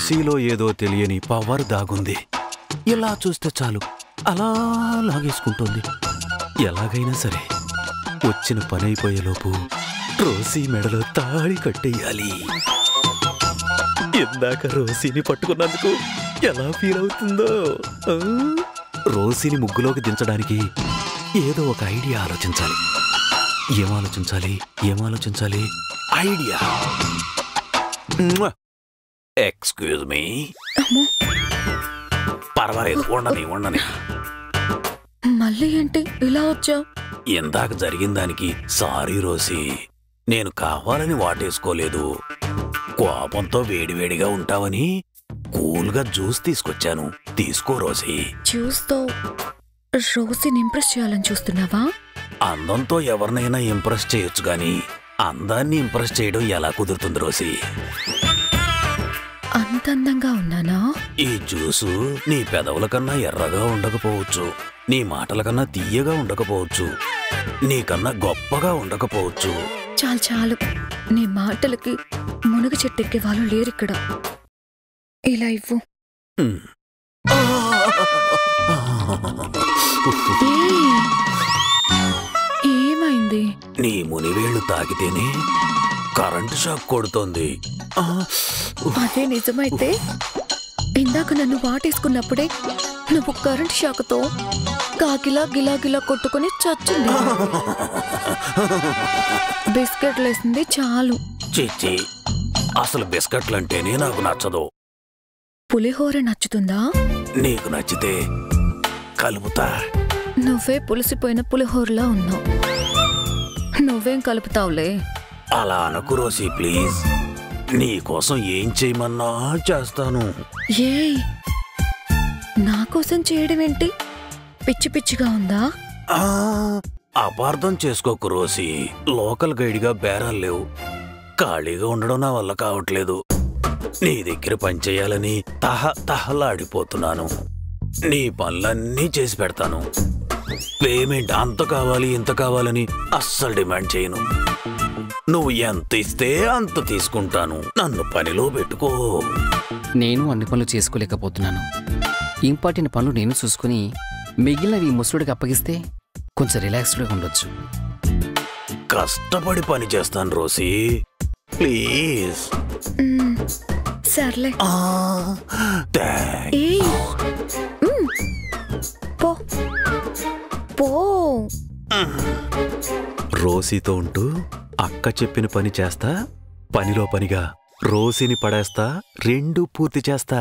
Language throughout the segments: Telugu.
రోసీలో ఏదో తెలియని పవర్ దాగుంది. ఇలా చూస్తే చాలు అలా లాగేసుకుంటోంది. ఎలాగైనా సరే వచ్చిన పని అయిపోయేలోపు రోసీ మెడలో తాళి కట్టేయాలి. ఇందాక రోసీని పట్టుకున్నందుకు ఎలా ఫీల్ అవుతుందో. రోసీని ముగ్గులోకి దించడానికి ఏదో ఒక ఐడియా ఆలోచించాలి. ఏం ఆలోచించాలి? ఐడియా. Excuse me. పర్వాలేదు, ఉండని. మళ్ళీ ఏంటి ఇలా వచ్చావు? ఇందాక జరిగిన దానికి సారీ రోసీ. నేను కావాలని వాటేసుకోలేదు. కోపంతో వేడివేడిగా ఉంటావని కూల్గా జ్యూస్ తీసుకొచ్చాను. తీసుకో రోసీ. జ్యూస్తో రోసీని ఇంప్రెస్ చేయాలని చూస్తున్నావా? అందంతో ఎవరినైనా ఇంప్రెస్ చేయొచ్చు గాని అందాన్ని ఇంప్రెస్ చేయడం ఎలా కుదురుతుంది రోసీ? అంత అందంగా ఉన్నానా? ఈ జ్యూసు నీ పెదవుల కన్నా ఎర్రగా ఉండకపోవచ్చు, నీ మాటల కన్నా తీయగా ఉండకపోవచ్చు, నీకన్నా గొప్పగా ఉండకపోవచ్చు. చాలు. నీ మాటలకి మునగ చెట్టెక్కే వాళ్ళు లేరిక్కడ. ఇలా ఇవ్వు. ఏమైంది? నీ మునివేళ్లు తాకితేనే కరెంటు షాక్ కొడుతోంది. అదే నిజమైతే ఇందాక నన్ను వాటేసుకున్నప్పుడే నువ్వు కరెంట్ షాక్తో కాకిలా గిలాగిలా కొట్టుకుని చచ్చింది. బిస్కెట్లేసింది చాలు. చిచ్చి, అసలు బిస్కెట్లంటేనే నాకు నచ్చదు. పులిహోర నచ్చుతుందా? నీకు నచ్చితే కలుపుతా. నువ్వే పులిసిపోయిన పులిహోరలా ఉన్నావు. నువ్వేం కలుపుతావులే. అలా అనకు రోసీ ప్లీజ్. నీకోసం ఏం చేయమన్నా చేస్తాను. ఏయ్, నాకోసం చేయడం ఏంటి? పిచ్చి పిచ్చిగా ఉందా? అపార్థం చేసుకోకు రోసీ. లోకల్ గైడ్గా బేరాలు లేవు. ఖాళీగా ఉండడం నా వల్ల కావట్లేదు. నీ దగ్గర పనిచేయాలని తహలాడిపోతున్నాను. నీ పనులన్నీ చేసి పెడతాను. పేమెంట్ అంత కావాలి ఇంత కావాలని అస్సలు డిమాండ్ చేయను. నువ్వు ఎంత ఇస్తే అంత తీసుకుంటాను. నన్ను పనిలో పెట్టుకో. నేను అన్ని పనులు చేసుకోలేకపోతున్నాను. ఇంపార్టెంట్ పనులు నేను చూసుకుని మిగిలినవి ముసుడికి అప్పగిస్తే కొంచెం రిలాక్స్డ్గా ఉండొచ్చు. కష్టపడి పని చేస్తాను రోసీ ప్లీజ్. సర్లే. పో. రోసీతో ఉంటూ అక్క చెప్పిన పని చేస్తా, పనిలో పనిగా రోసీని పడేస్తా, రెండూ పూర్తి చేస్తా.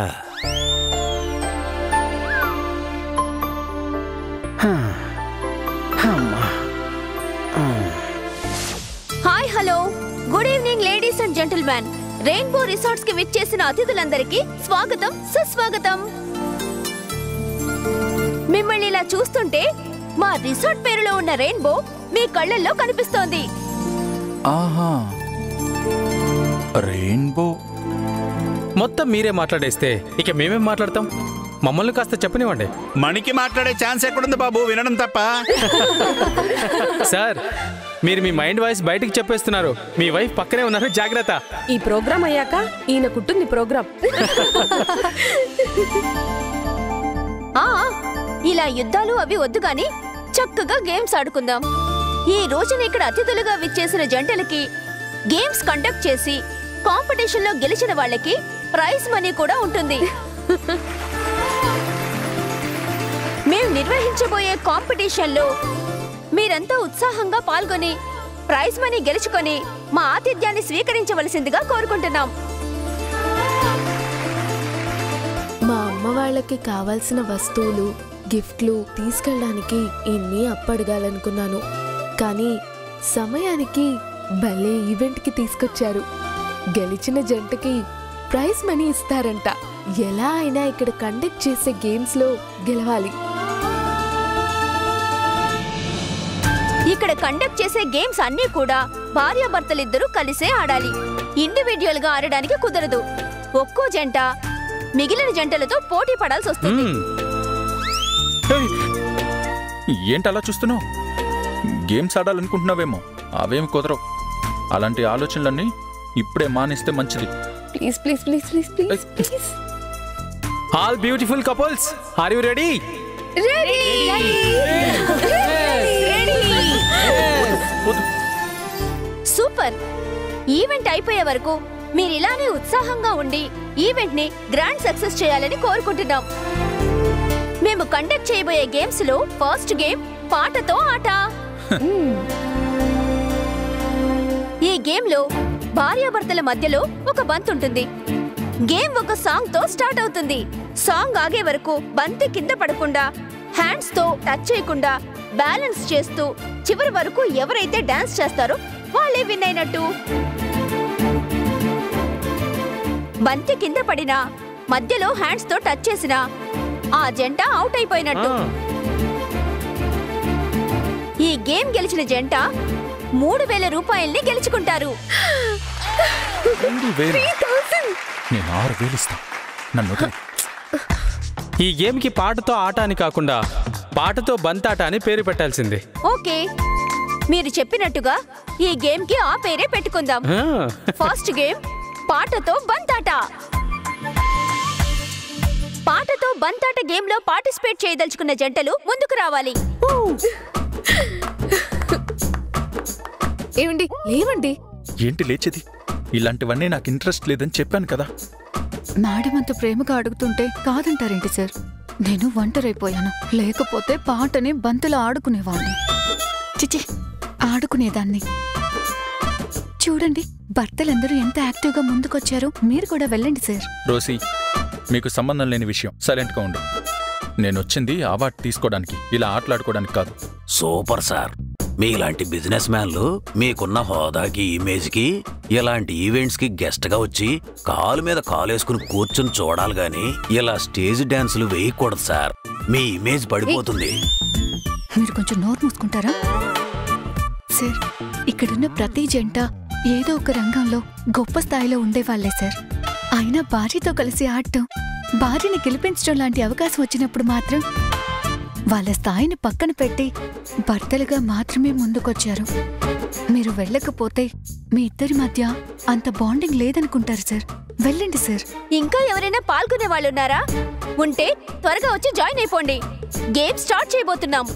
Hi hello good evening ladies and gentlemen. Rainbow resorts కి విచ్చేసిన అతిథులందరికీ స్వాగతం సుస్వాగతం. మిమ్మల్ని ఇలా చూస్తుంటే మా రిసార్ట్ పేరులో ఉన్న రెయిన్బో మీ కళ్ళల్లో కనిపిస్తోంది. ఆహా, రెయిన్బో. మొత్తం మీరే మాట్లాడేస్తే ఇక మేమేం మాట్లాడతాం? మమ్మల్ని కాస్త చెప్పనివ్వండి. మనకి మాట్లాడే ఛాన్స్ ఎక్కడుంది బాబు, వినడం తప్ప. సార్, మీరు మీ మైండ్ వాయిస్ బయటికి చెప్పేస్తున్నారు. మీ వైఫ్ పక్కనే ఉన్నారు, జాగ్రత్త. ఈ ప్రోగ్రాం అయ్యాక ఈయన కుట్టుంది ప్రోగ్రాం. ఇలా యుద్ధాలు అవి వద్దు గాని చక్కగా గేమ్స్ ఆడుకుందాం. ఈ రోజున ఇక్కడ అతిథులుగా విచ్చేసిన జంటలకి గేమ్స్ కండక్ట్ చేసి కాంపిటీషన్ లో గెలిచిన వాళ్ళకి ప్రైజ్ మనీ కూడా ఉంటుంది. మేము నిర్వహించబోయే కాంపిటీషన్ లో మీరంతా ఉత్సాహంగా పాల్గొని ప్రైజ్ మనీ గెలుచుకొని మా ఆతిథ్యాన్ని స్వీకరించవలసిందిగా కోరుకుంటున్నాం. మా అమ్మ వాళ్ళకి కావాల్సిన వస్తువులు గిఫ్ట్లు తీసుకెళ్ళడానికి ఇన్ని అప్పడగాలనుకున్నాను. కానీ సమయానికి భలే ఈవెంట్కి తీసుకొచ్చారు. గెలిచిన జంటకి ప్రైజ్ మనీ ఇస్తారంట. ఎలా అయినా ఇక్కడ కండక్ట్ చేసే గేమ్స్ లో గెలవాలి. ఇక్కడ కండక్ట్ చేసే గేమ్స్ అన్నీ కూడా భార్యాభర్తలిద్దరూ కలిసే ఆడాలి. ఇండివిడ్యువల్ గా ఆడడానికి కుదరదు. ఒక్కో జంట మిగిలిన జంటలతో పోటీ పడాల్సి వస్తుంది. ఏంటలా చూస్తున్నావు? గేమ్స్ ఆడాలనుకుంటున్నావేమో, అవేమి కుదరవు. అలాంటి ఆలోచనలన్నీ ఇప్పుడే మానేస్తే మంచిది. Please please please please please please. All beautiful couples, are you ready? Super. Event అయిపోయే వరకు మీరు ఇలానే ఉత్సాహంగా ఉండి ఈవెంట్ ని గ్రాండ్ సక్సెస్ చేయాలని కోరుకుంటున్నాం. మేము కండక్ట్ చేయబోయే గేమ్స్ లో ఫస్ట్ గేమ్ పాటతో ఆట. ఈ గేమ్ లో భార్యాభర్తల మధ్యలో ఒక బంత్ ఉంటుంది. గేమ్ ఒక సాంగ్ తో స్టార్ట్ అవుతుంది. సాంగ్ ఆగే వరకు బంతి కింద పడకుండా హ్యాండ్స్ తో టచ్ చేయకుండా బ్యాలెన్స్ చేస్తూ చివరి వరకు ఎవరైతే డాన్స్ చేస్తారో వాళ్ళే విన్ అయినట్టు. బంతి కింద పడినా మధ్యలో హ్యాండ్స్ తో టచ్ చేసినా ఆ జంట అవుట్ అయిపోయినట్టు. ఈ గేమ్ గెలిచిన జంట 3000 రూపాయల్ని గెలుచుకుంటారు. నేను 6000 ఇస్తా. నన్ను ఈ గేమ్ కి పాటతో ఆట అని కాకుండా పాటతో బంతాట అని పేరు పెట్టాల్సింది. ఓకే, మీరు చెప్పినట్టుగా ఈ గేమ్ కి ఆ పేరే పెట్టుకుందాం. ఫస్ట్ గేమ్ పాటతో బంతాట. పాటతో బంతాట గేమ్ లో పార్టిసిపేట్ చేయదలుచుకున్న జంటలు ముందుకు రావాలి. ఏమండి లేవండి. ఏంటి లేచేది? ఇలాంటివన్నీ నాకు ఇంట్రెస్ట్ లేదని చెప్పాను కదా. మేడం అంత ప్రేమగా అడుగుతుంటే కాదంటారేంటి సార్? నేను ఒంటరైపోయాను. లేకపోతే పాటని బంతులు ఆడుకునేవాడిని. చిచి, ఆడుకునేదాన్ని. చూడండి, భర్తలందరూ ఎంత యాక్టివ్గా ముందుకొచ్చారో. మీరు కూడా వెళ్ళండి సార్. రోసీ, మీకు సంబంధం లేని విషయం. సైలెంట్గా ఉండు. నేను వచ్చింది అవార్డు తీసుకోవడానికి, ఇలా ఆటలాడుకోవడానికి కాదు. Super sir. మీలాంటి బిజినెస్ మ్యాన్లు మీకున్న హోదాకి ఇమేజ్కి ఇలాంటి ఈవెంట్స్ కి గెస్ట్ గా వచ్చి కాలు మీద కాలేసుకుని కూర్చుని చూడాలి గాని ఇలా స్టేజ్ డాన్సులు వేయకూడదు సార్. మీ ఇమేజ్ పడిపోతుంది. మీరు కొంచెం నోరు మూసుకుంటారా సార్? ఇక్కడున్న ప్రతి జంట ఏదో ఒక రంగంలో గొప్ప స్థాయిలో ఉండేవాళ్లే సార్. అయినా భార్యతో కలిసి ఆడటం, భార్యని గెలిపించడం లాంటి అవకాశం వచ్చినప్పుడు మాత్రం వాళ్ళ స్థాయిని పక్కన పెట్టి భర్తలుగా మాత్రమే ముందుకొచ్చారు. మీరు వెళ్ళకపోతే మీ ఇద్దరి మధ్య అంత బాండింగ్ లేదనుకుంటారు సార్. వెళ్ళండి సార్. ఇంకా ఎవరైనా పాల్గొనే వాళ్ళున్నారా? ఉంటే త్వరగా వచ్చి జాయిన్ అయిపోండి. గేమ్ స్టార్ట్ చేయబోతున్నాం.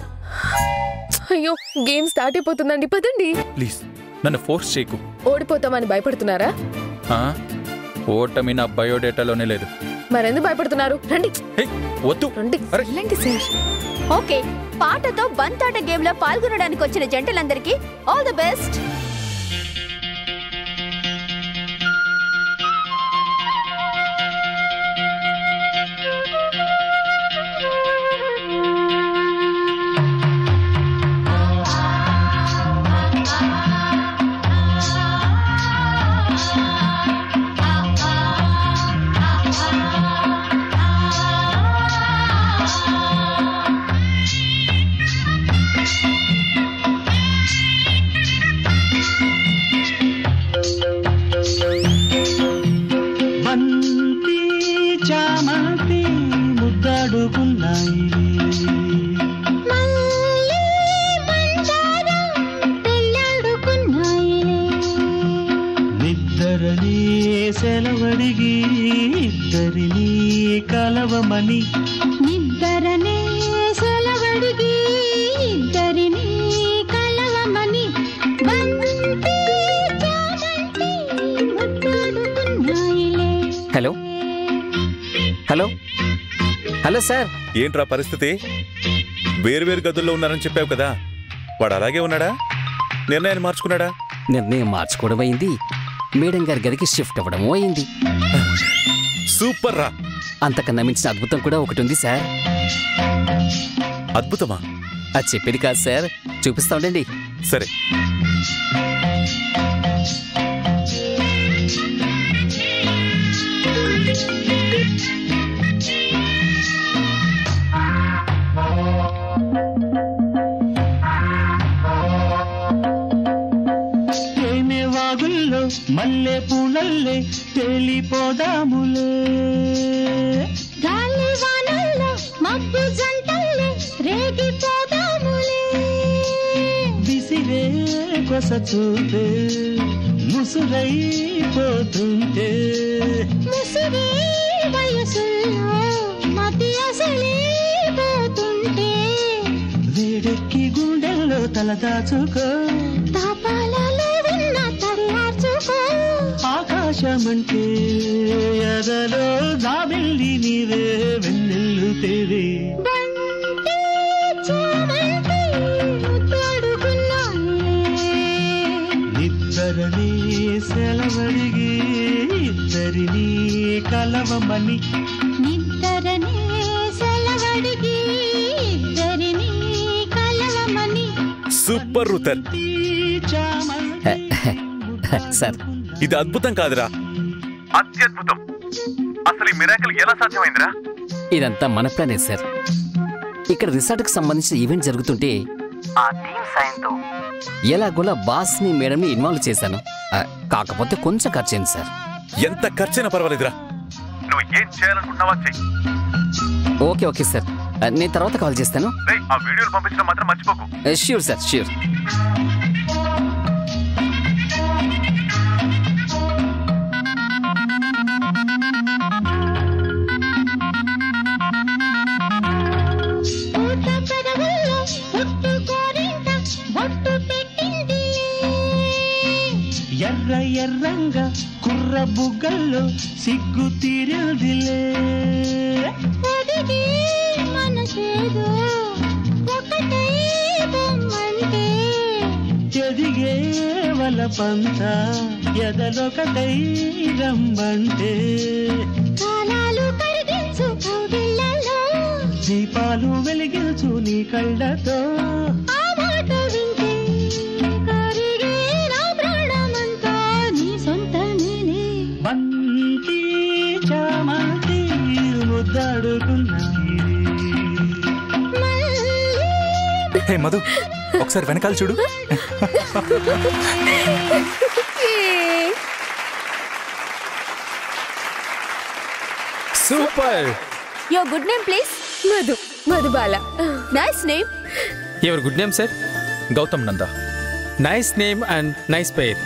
అయ్యో, గేమ్ స్టార్ట్ అయిపోతుందండి. పదండి. ప్లీజ్ నన్ను ఫోర్స్ చేయకు. ఓడిపోతామని భయపడుతున్నారా? ఓటమి నా బయోడేటాలోనే లేదు. మరెందుకు భయపడుతున్నారు? రండి. వద్దు. రండి. వెళ్ళండి సార్. ఓకే, పాటతో బంతాట గేమ్ లో పాల్గొనడానికి వచ్చిన జంటలందరికీ ఆల్ ది బెస్ట్. సెలవడిగి ఇద్దరిని కలవమని, నిద్దరనే సెలవడిగి ఇద్దరిని కలవమని, హలో హలో హలో సార్. ఏంట్రా పరిస్థితి? వేరువేరు గదుల్లో ఉన్నారని చెప్పావు కదా, వాడు అలాగే ఉన్నాడా? నిర్ణయాన్ని మార్చుకున్నాడా? నిర్ణయం మార్చుకోవడం అయింది, మేడం గారి గదికి షిఫ్ట్ అవ్వడమూ అయింది. సూపర్ రా. అంతకన్నా మించిన అద్భుతం కూడా ఒకటి ఉంది సార్. అద్భుతమా? అది చెప్పేది కాదు సార్, చూపిస్తా ఉండండి. సరే. మల్లె పూలల్లే తేలిపోదాములే, గాలి వానల్లో మబ్బు జంటల్లే రేగిపోదాములే, విసిరే కొస చూపే ముసురైపోతుంటే ముసిరి వయసులో మతి అసలిపోతుంటే వేడెక్కి గుండెల్లో తలదాచుకో తాపాలలో ఉన్న తడియార్చుకో ఆకాశమంటే ఎదలో జాబిల్లి నీవే వెన్నెల్లు తేవే బంతి చామంతి ముద్దాడుకున్నానే నిద్దరని సెలవడిగి ఇద్దరిని కలవమని నిద్దరనే సెలవడిగి ఇద్దరిని కలవమని సూపర్ రూతర్. సార్ ఇది అద్భుతం కాదురా, అత్యద్భుతం. అసలు ఈ మిరాకిల్ ఎలా సాధ్యమైందిరా? ఇదంతా మన ప్లానే సార్. ఇక్కడ రిసార్ట్కి సంబంధించిన ఈవెంట్ జరుగుతుంటే ఆ టీం సాయంతో ఎలాగోలా బాస్ని మేడంని ఇన్వాల్వ్ చేశాను. కాకపోతే కొంచెం ఖర్చయింది సార్. ఎంత ఖర్చైనా పర్వాలేదురా, నువ్వు ఏం చేయాలనుకుంటున్నావా చెయ్యి. ఓకే సార్, నేను తర్వాత కాల్ చేస్తాను. ఆ వీడియోలు పంపించడం మాత్రం మర్చిపోకు. Sure sir, sure. ఎర్ర ఎర్రంగా కుర్ర బుగ్గల్లో సిగ్గు తీరదిలే మనసేదో ఒకటై బొమ్మంటే ఎదిగే వలపంత ఎదలొకటై రమ్మంటే కాలాలు కరిగించు కౌగిళ్ళలో దీపాలు వెలిగించు నీ కళ్ళతో ఆ మాట వింటే కరిగే నా ప్రాణమంతా నీ సొంతమేనే బంతి చామంతి ముద్దాడుకున్నాయి. హే మధు, ఒకసారి వెనకాల చూడు. Super. Your good name please? Madhubala. Nice name. Your good name sir? Gautam Nanda. Nice name and nice pair.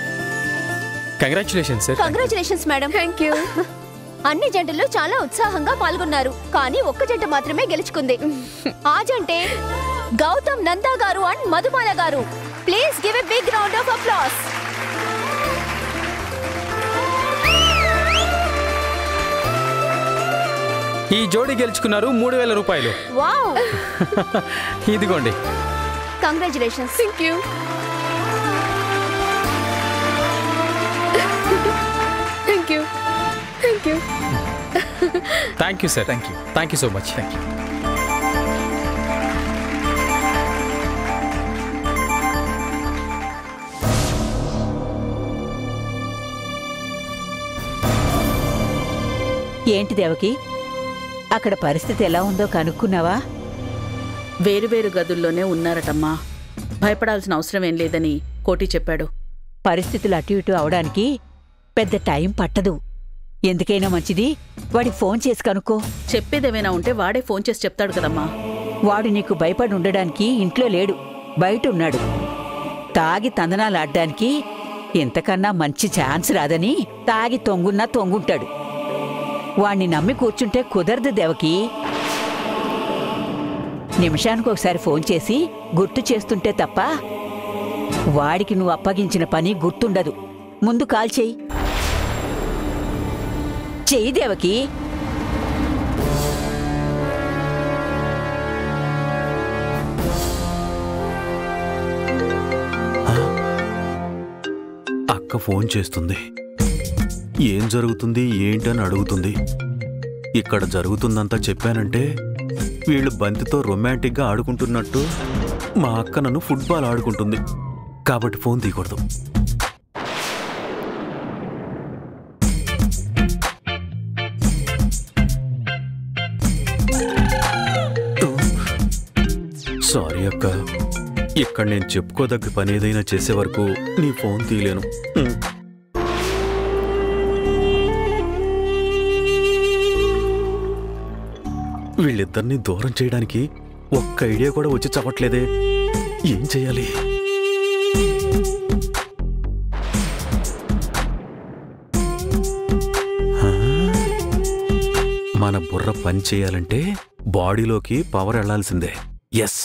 Congratulations sir. Congratulations madam. Thank you. అన్ని జంటలు చాలా ఉత్సాహంగా పాల్గొన్నారు, కానీ ఒక్క జంట మాత్రమే గెలుచుకుంది. ఆ జంటే గౌతమ్ నందా గారు and Madhubala garu. Please give a big round of applause. ఈ జోడీ గెలుచుకున్నారు 3000 రూపాయలు. వావ్. ఇదిగోండి. Congratulations. Thank you. Thank you. Thank you. Thank you sir. Thank you so much. Thank you. ఏంటి దేవకి, అక్కడ పరిస్థితి ఎలా ఉందో కనుక్కున్నావా? వేరువేరు గదుల్లోనే ఉన్నారటమ్మా. భయపడాల్సిన అవసరం ఏం లేదని కోటి చెప్పాడు. పరిస్థితులు అటు ఇటు అవడానికి పెద్ద టైం పట్టదు. ఎందుకైనా మంచిది వాడికి ఫోన్ చేసి కనుక్కో. చెప్పేదేమైనా ఉంటే వాడే ఫోన్ చేసి చెప్తాడు కదమ్మా. వాడు నీకు భయపడి ఉండడానికి ఇంట్లో లేడు, బయట ఉన్నాడు. తాగి తందనాలాడ్డానికి ఇంతకన్నా మంచి ఛాన్స్ రాదని తాగి తొంగున్నా తొంగుంటాడు. వాణ్ణి నమ్మి కూర్చుంటే కుదరదు దేవకి. నిమిషానికి ఒకసారి ఫోన్ చేసి గుర్తు చేస్తుంటే తప్ప వాడికి నువ్వు అప్పగించిన పని గుర్తుండదు. ముందు కాల్ చెయ్యి. చెయ్యి దేవకి. అక్క ఫోన్ చేస్తుంది. ఏం జరుగుతుంది ఏంటని అడుగుతుంది. ఇక్కడ జరుగుతుందంతా చెప్పానంటే వీళ్ళు బంతితో రొమాంటిక్గా ఆడుకుంటున్నట్టు మా అక్క నన్ను ఫుట్బాల్ ఆడుకుంటుంది. కాబట్టి ఫోన్ తీయకూడదు. సారీ అక్క, ఇక్కడ నేను చెప్పుకోదగ్గ పని ఏదైనా చేసే వరకు నీ ఫోన్ తీయలేను. వీళ్ళిద్దరినీ దూరం చేయడానికి ఒక్క ఐడియా కూడా వచ్చి చవట్లేదే. ఏం చెయ్యాలి? మన బుర్ర పని చేయాలంటే బాడీలోకి పవర్ వెళ్లాల్సిందే. ఎస్.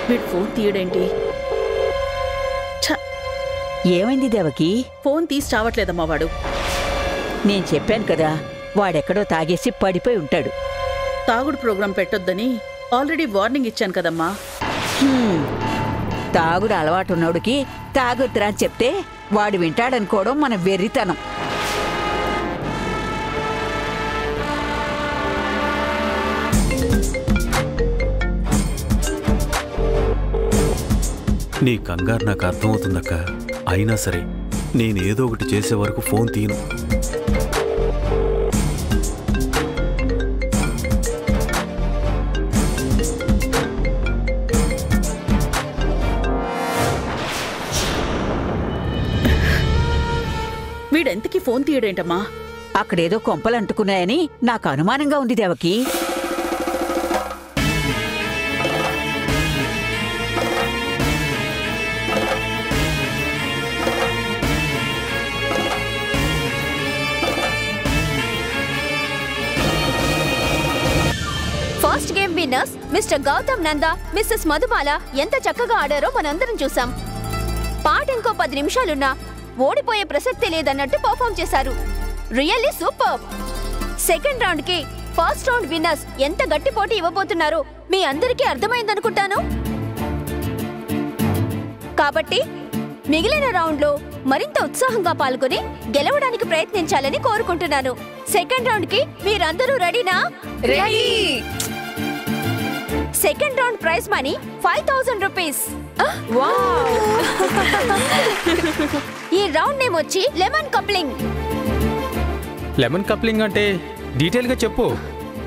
వీడు ఫోన్ తీయడేంటి? ఏమైంది దేవకి? ఫోన్ తీసి చావట్లేదమ్మా వాడు. నేను చెప్పాను కదా, వాడెక్కడో తాగేసి పడిపోయి ఉంటాడు. తాగుడు ప్రోగ్రాం పెట్టొద్దని ఆల్రెడీ వార్నింగ్ ఇచ్చాను కదమ్మా. తాగుడు అలవాటున్నోడికి తాగొద్దురా అని చెప్తే వాడు వింటాడనుకోవడం మన వెర్రితనం. నీ కంగారు నాకు అర్థమవుతుందక్క. అయినా సరే నేనేదో ఒకటి చేసే వరకు ఫోన్ తీను. వీడెంతకీ ఫోన్ తీయడేంటమ్మా? అక్కడేదో కొంపలు అంటుకున్నాయని నాకు అనుమానంగా ఉంది Devaki. First game winners mister Gautam Nanda, missus Madhubala ఎంత చక్కగా ఆడారో మనందరం చూసాం. పాట ఇంకో 10 నిమిషాలున్నా ఓడిపోయే ప్రసక్తి లేదన్నట్టు పర్ఫామ్ చేశారు. Really super. సెకండ్ రౌండ్ కి ఫస్ట్ రౌండ్ విన్నర్స్ ఎంత గట్టి పోటీ ఇవ్వబోతున్నారో మీ అందరికీ అర్థమైందనుకుంటాను. కాబట్టి మిగిలిన రౌండ్ లో మరింత ఉత్సాహంగా పాల్గొని గెలవడానికి ప్రయత్నించాలని కోరుకుంటున్నాను. సెకండ్ రౌండ్ కి మీరందరూ రెడీనా? Ready. Second round prize money 5000 rupees. ఈ రౌండ్ నేమ్ వచ్చి లెమన్ కప్లింగ్. లెమన్ కప్లింగ్ అంటే డీటెయిల్ గా చెప్పు.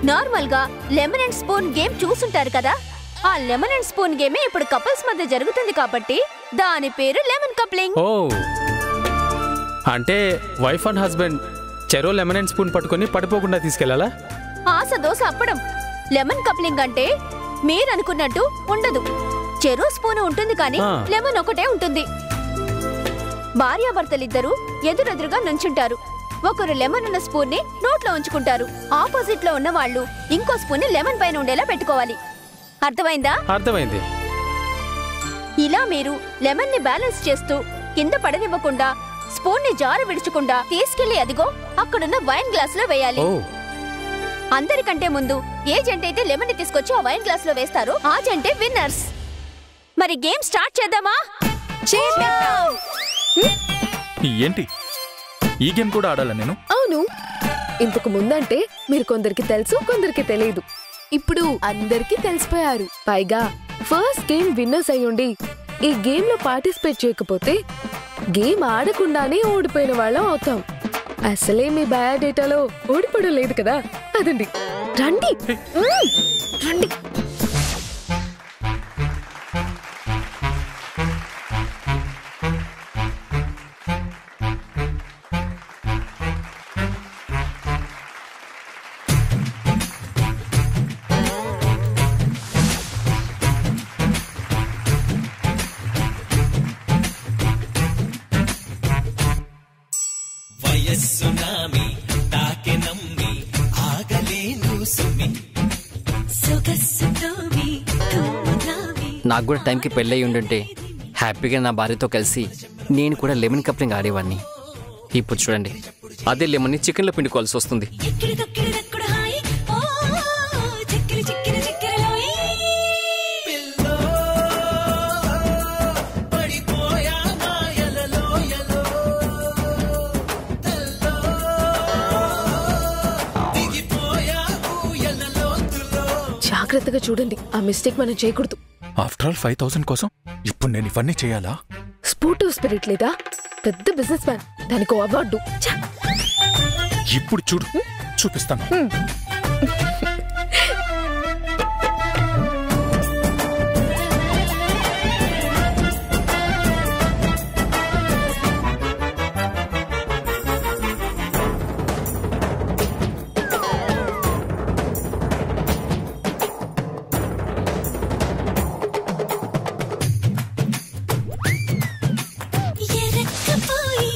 నార్మల్ గా లెమన్ అండ్ స్పూన్ గేమ్ చూసుంటారు కదా, ఆ లెమన్ అండ్ స్పూన్ గేమే ఇప్పుడు కపుల్స్ మధ్య జరుగుతుంది కాబట్టి దాని పేరు లెమన్ కప్లింగ్. ఓ, అంటే వైఫ్ అండ్ హస్బెండ్ చెరో లెమన్ అండ్ స్పూన్ పట్టుకొని పడిపోకుండా తీసుకెళ్లాలా? ఆశ దోశ అప్పడం. లెమన్ కప్లింగ్ అంటే మీరనుకున్నట్టు ఉండదు. చెరో స్పూన్ ఉంటుంది కానీ లెమన్ ఒకటే ఉంటుంది. భార్యాభర్తలిద్దరూ ఎదురెదురుగా నుంచుంటారు. ఒకరు లెమన్ ఉన్న స్పూన్ ని నోట్లో ఉంచుకుంటారు. ఆపోజిట్ లో ఉన్న వాళ్ళు ఇంకో స్పూన్ ని లెమన్ పైన ఉండేలా పెట్టుకోవాలి. అర్థమైందా? అర్థమైంది. ఇలా మీరు లెమన్ ని బ్యాలెన్స్ చేస్తూ కింద పడనివ్వకుండా స్పూన్ ని జార విడుచకుండా తీసుకెళ్లి అదిగో అక్కడున్న వైన్ గ్లాస్ లో వేయాలి. అందరికంటే ముందు ఏ జంట అయితే లెమన్ ని తీసుకొచ్చి ఆ వైన్ గ్లాస్ లో వేస్తారో ఆ జంటే విన్నర్స్. మరి గేమ్ స్టార్ట్ చేద్దామా? ఏంటి ఈ గేమ్ కూడా ఆడాలా నేను? అవును, ఇంతకు ముందంటే మీరు కొందరికి తెలుసు, కొందరికి తెలియదు. ఇప్పుడు అందరికీ తెలిసిపోయారు. పైగా ఫస్ట్ గేమ్ విన్నర్స్ అయ్యుండి ఈ గేమ్ లో పార్టిసిపేట్ చేయకపోతే గేమ్ ఆడకుండానే ఓడిపోయిన వాళ్ళం అవుతాం. అసలే మీ బయోడేటాలో ఓడిపోవడం లేదు కదా. అదండి, రండి రండి. నాకు కూడా టైంకి పెళ్ళయి ఉండుంటే హ్యాపీగా నా భార్యతో కలిసి నేను కూడా లెమన్ కప్లింగ్ ఆడేవాడిని. ఇప్పుడు చూడండి, అదే లెమన్ని చికెన్లో పిండుకోవాల్సి వస్తుంది. జాగ్రత్తగా చూడండి, ఆ మిస్టేక్ మనం చేయకూడదు. ఆఫ్టర్ ఆల్ 5000 కోసం ఇప్పుడు నేను ఇవన్నీ చేయాలా? స్పోర్టివ్ స్పిరిట్ లేదా? పెద్ద బిజినెస్ మ్యాన్, దానికి అవార్డు. ఇప్పుడు చూడు, చూపిస్తాను. ఎరక్కపోయి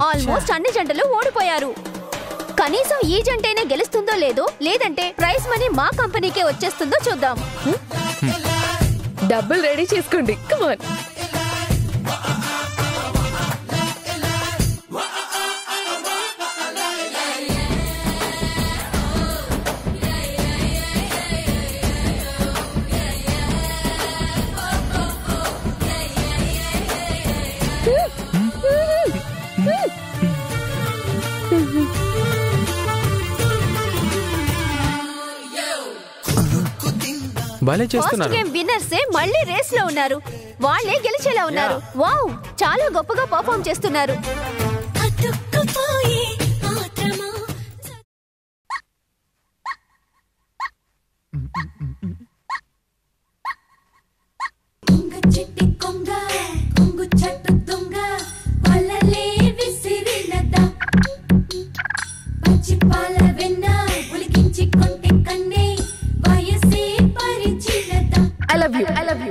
ఆల్మోస్ట్ అన్ని జంటలు ఓడిపోయారు. కనీసం ఈ జంటైనా గెలుస్తుందో లేదో, లేదంటే ప్రైజ్ మనీ మా కంపెనీకే వచ్చేస్తుందో చూద్దాం. డబ్బులు రెడీ చేసుకోండి. కమాన్. భలే ఫస్ట్ చేస్తున్నారు. గేమ్ విన్నర్స్ మళ్ళీ రేస్ లో ఉన్నారు. వాళ్ళే గెలిచేలా ఉన్నారు. వావ్, చాలా గొప్పగా పర్ఫార్మ్ చేస్తున్నారు. I love you.